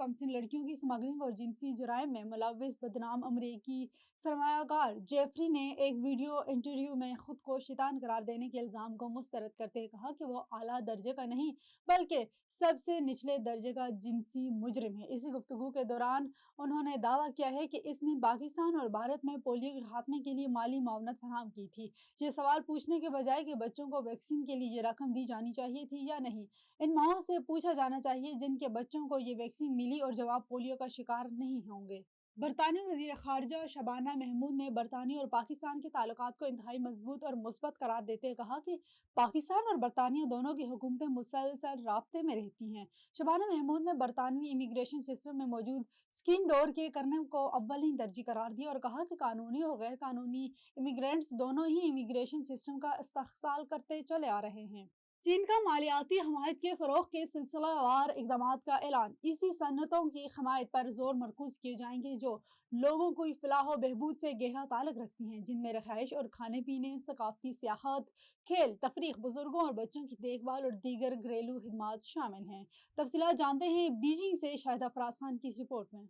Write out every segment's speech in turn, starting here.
کمسن لڑکیوں کی اسمگلنگ اور جنسی جرائم میں ملوث بدنام امریکی سرمایہ کار جیفری نے ایک ویڈیو انٹرویو میں خود کو شیطان قرار دینے کے الزام کو مسترد کرتے ہوئے کہا کہ وہ اعلیٰ درجے کا نہیں بلکہ سب سے نچلے درجے کا جنسی مجرم ہے۔ اسی گفتگو کے دوران انہوں نے دعویٰ کیا ہے کہ اس نے پاکستان اور بھارت میں پولیو کے خاتمے کے لیے مالی معاونت فراہم کی تھی۔ یہ سوال پوچھنے کے بجائے کہ بچوں کو ویکسین کے لیے یہ رقم دی جانی چاہیے تھی یا نہیں، ان ماؤں سے پوچھا جانا چاہیے جن کے بچوں کو یہ ویکسین ملی اور جواب پولیو کا شکار نہیں ہوں گے۔ برطانوی وزیر خارجہ شبانہ محمود نے برطانیہ اور پاکستان کے تعلقات کو انتہائی مضبوط اور مثبت قرار دیتے ہوئے کہا کہ پاکستان اور برطانیہ دونوں کی حکومتیں مسلسل رابطے میں رہتی ہیں۔ شبانہ محمود نے برطانوی امیگریشن سسٹم میں موجود اسکیم ڈور کے کرنے کو اولین ترجیح قرار دیا اور کہا کہ قانونی اور غیر قانونی امیگرینٹس دونوں ہی امیگریشن سسٹم کا استحصال کرتے چلے آ رہے ہیں۔ چین کا مالیاتی حمایت کے فروغ کے سلسلہ وار اقدامات کا اعلان۔ ایسی صنعتوں کی حمایت پر زور مرکوز کیے جائیں گے جو لوگوں کی فلاح و بہبود سے گہرا تعلق رکھتی ہیں، جن میں رہائش اور کھانے پینے، ثقافتی سیاحت، کھیل، تفریح، بزرگوں اور بچوں کی دیکھ بھال اور دیگر گھریلو خدمات شامل ہیں۔ تفصیلات جانتے ہیں بیجنگ سے شاہد افراز خان کی اس رپورٹ میں۔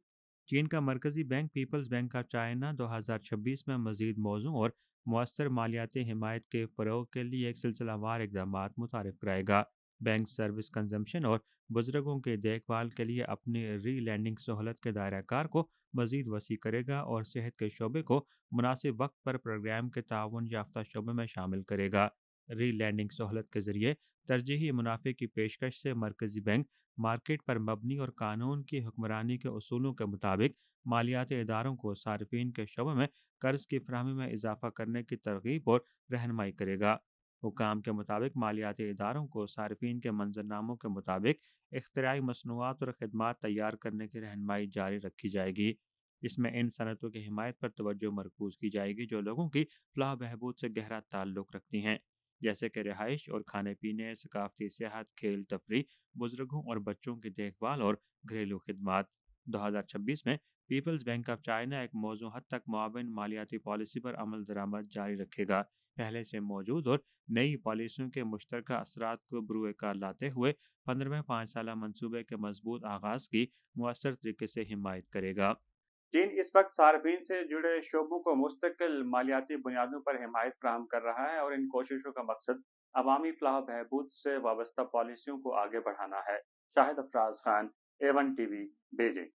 چین کا مرکزی bank people's bank of China 2026 میں مزید موزوں اور مؤثر مالیاتی حمایت کے فروغ کے لیے ایک سلسلہ وار اقدامات متعارف کرائے گا۔ بینک سروس کنزمپشن اور بزرگوں کی دیکھ بھال کے لیے اپنی ری لینڈنگ سہولت کے دائرہ کار کو مزید وسیع کرے گا اور صحت کے شعبے کو مناسب وقت پر پروگرام کے تعاون یافتہ شعبے میں شامل کرے گا۔ ری لینڈنگ سہولت کے ذریعے ترجیحی منافع کی پیشکش سے مرکزی بینک مارکیٹ پر مبنی اور قانون کی حکمرانی کے اصولوں کے مطابق مالیاتی اداروں کو صارفین کے شعبے میں قرض کی فراہمی میں اضافہ کرنے کی ترغیب اور رہنمائی کرے گا۔ حکام کے مطابق مالیاتی اداروں کو صارفین کے منظرناموں کے مطابق اختراعی مصنوعات اور خدمات تیار کرنے کی رہنمائی جاری رکھی جائے گی۔ اس میں ان صنعتوں کی حمایت پر توجہ مرکوز کی جائے گی جو لوگوں کی فلاح و بہبود سے گہرا تعلق رکھتی ہیں، جیسے کہ رہائش اور کھانے پینے، ثقافتی سیاحت، کھیل، تفریح، بزرگوں اور بچوں کی دیکھ بھال اور گھریلو خدمات۔ 2026 میں پیپلز بینک آف چائنا ایک موزوں حد تک معاون مالیاتی پالیسی پر عمل درآمد جاری رکھے گا۔ پہلے سے موجود اور نئی پالیسیوں کے مشترکہ اثرات کو بروئے کار لاتے ہوئے 15ویں 5 سالہ منصوبے کے مضبوط آغاز کی مؤثر طریقے سے حمایت کرے گا۔ چین اس وقت صارفین سے جڑے شعبوں کو مستقل مالیاتی بنیادوں پر حمایت فراہم کر رہا ہے اور ان کوششوں کا مقصد عوامی فلاح و بہبود سے وابستہ پالیسیوں کو آگے بڑھانا ہے۔ Shahid Afraz Khan, A1 TV، Beijing.